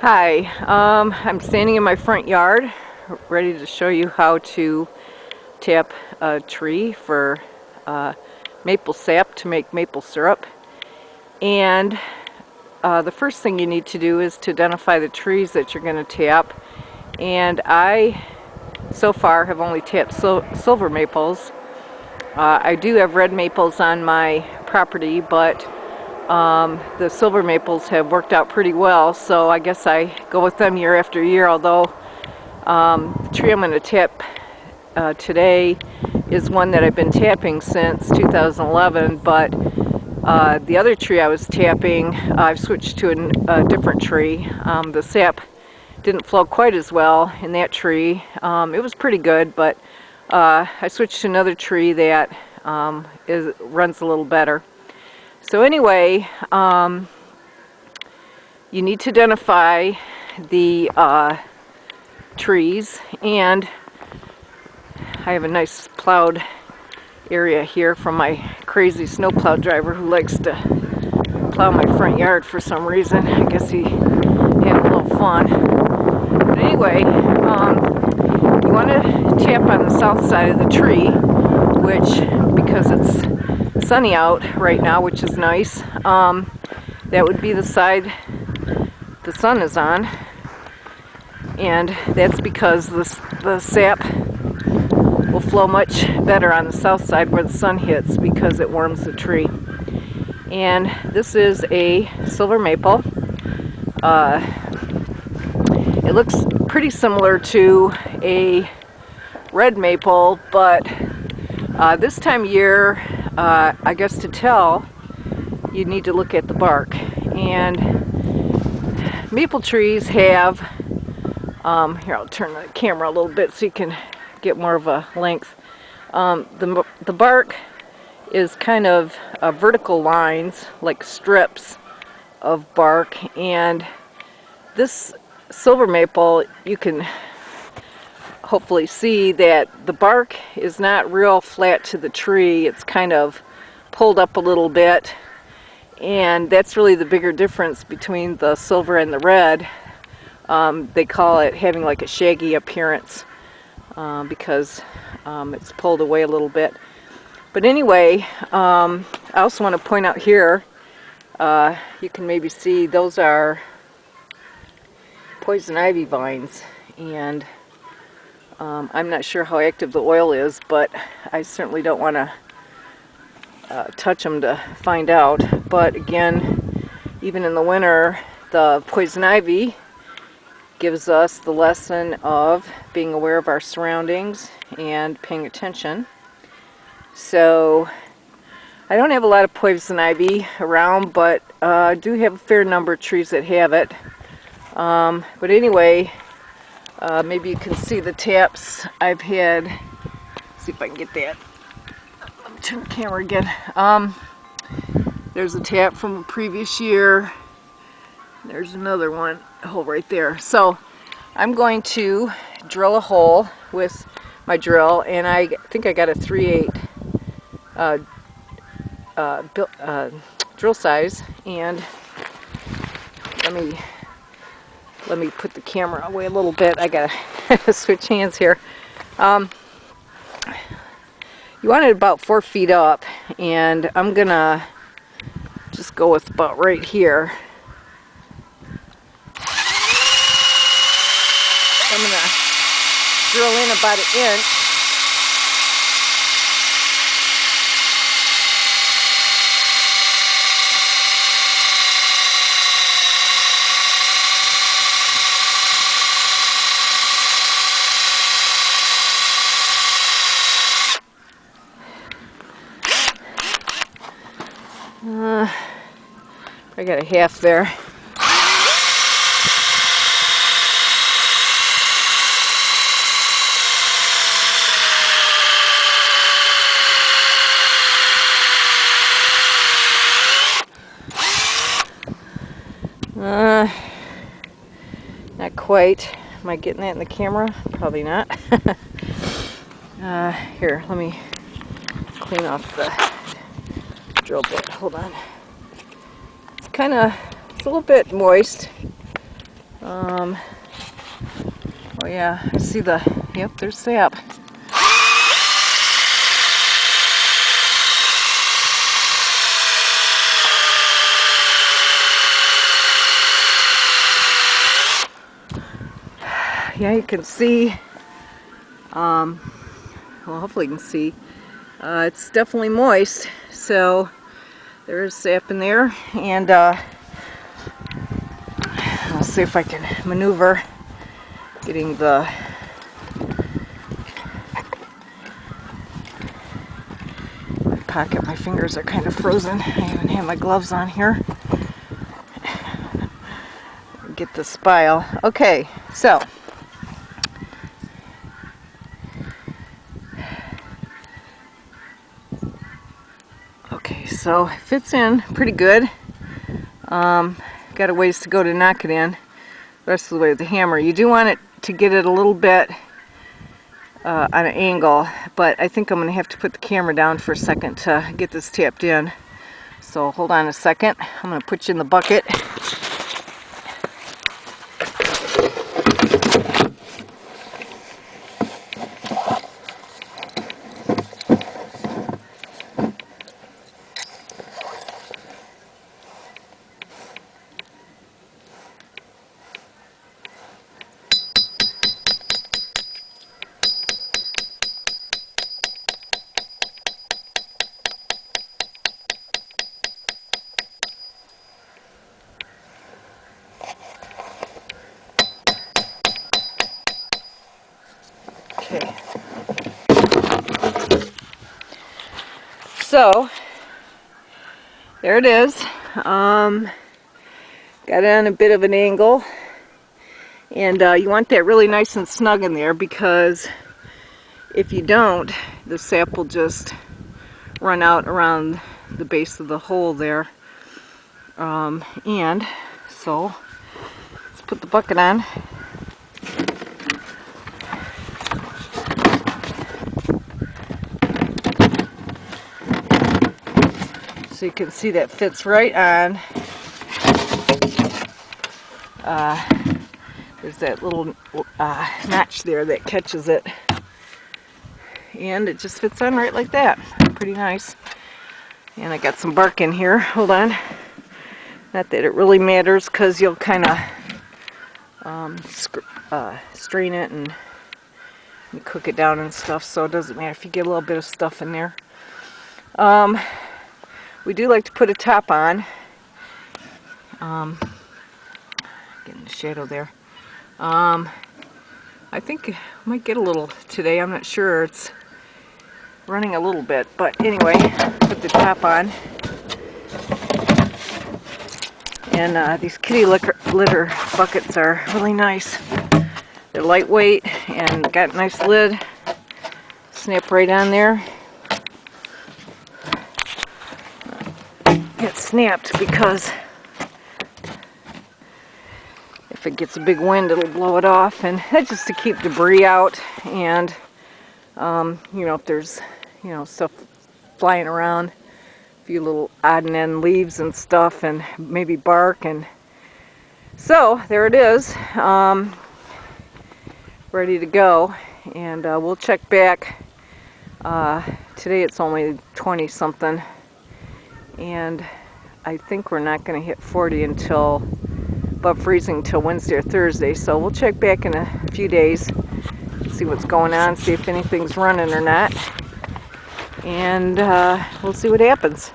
Hi, I'm standing in my front yard ready to show you how to tap a tree for maple sap to make maple syrup. And the first thing you need to do is to identify the trees that you're going to tap. And I, so far, have only tapped silver maples. I do have red maples on my property, but the silver maples have worked out pretty well, so I guess I go with them year after year, although the tree I'm going to tap today is one that I've been tapping since 2011, but the other tree I was tapping, I've switched to a different tree. The sap didn't flow quite as well in that tree. It was pretty good, but I switched to another tree that runs a little better. So anyway, you need to identify the trees, and I have a nice plowed area here from my crazy snowplow driver who likes to plow my front yard for some reason. I guess he had a little fun. But anyway, you want to tap on the south side of the tree, which, because it's sunny out right now, which is nice, that would be the side the sun is on, and that's because the sap will flow much better on the south side where the sun hits, because it warms the tree. And this is a silver maple. It looks pretty similar to a red maple, but this time of year, I guess to tell, you need to look at the bark. And maple trees have, here, I'll turn the camera a little bit so you can get more of a length. The bark is kind of vertical lines, like strips of bark, and this silver maple, you can hopefully see that the bark is not real flat to the tree. It's kind of pulled up a little bit, and that's really the bigger difference between the silver and the red. They call it having like a shaggy appearance because it's pulled away a little bit. But anyway, I also want to point out here, you can maybe see those are poison ivy vines, and I'm not sure how active the oil is, but I certainly don't want to touch them to find out. But again, even in the winter, the poison ivy gives us the lesson of being aware of our surroundings and paying attention. So I don't have a lot of poison ivy around, but I do have a fair number of trees that have it. But anyway, maybe you can see the taps I've had. Let's see if I can get that. Let me turn the camera again. There's a tap from a previous year. There's another one, a hole right there. So I'm going to drill a hole with my drill, and I think I got a 3/8 drill size. And let me put the camera away a little bit. I gotta switch hands here. You want it about 4 feet up, and I'm gonna just go with about right here. I'm going to drill in about 1 inch. I got a half there. Not quite. Am I getting that in the camera? Probably not. Here, let me clean off the drill bit. Hold on. It's a little bit moist. Oh yeah, I see yep, there's sap. Yeah, you can see, well, hopefully you can see, it's definitely moist, so there is sap in there, and I'll see if I can maneuver getting the pocket. My fingers are kind of frozen. I even have my gloves on here. Get the spile. Okay, so it fits in pretty good. Got a ways to go to knock it in. The rest of the way with the hammer. You do want it to get it a little bit on an angle, but I think I'm going to have to put the camera down for a second to get this tapped in. So hold on a second. I'm going to put you in the bucket. Okay. So there it is. Got it on a bit of an angle, and you want that really nice and snug in there, because if you don't, the sap will just run out around the base of the hole there. And so let's put the bucket on. So you can see that fits right on. There's that little notch there that catches it. And it just fits on right like that. Pretty nice. And I got some bark in here. Hold on. Not that it really matters, because you'll kind of strain it and cook it down and stuff, so it doesn't matter if you get a little bit of stuff in there. We do like to put a top on. Getting the shadow there. I think I might get a little today. I'm not sure. It's running a little bit, but anyway, put the top on. And these kitty litter buckets are really nice. They're lightweight and got a nice lid. Snap right on there. It snapped because if it gets a big wind, it'll blow it off, and that's just to keep debris out, and you know, if there's, you know, stuff flying around, a few little odd and end leaves and stuff, and maybe bark. And so there it is, ready to go. And we'll check back. Today it's only 20 something, and I think we're not going to hit 40 until above freezing till Wednesday or Thursday, so we'll check back in a few days, see what's going on, see if anything's running or not, and we'll see what happens.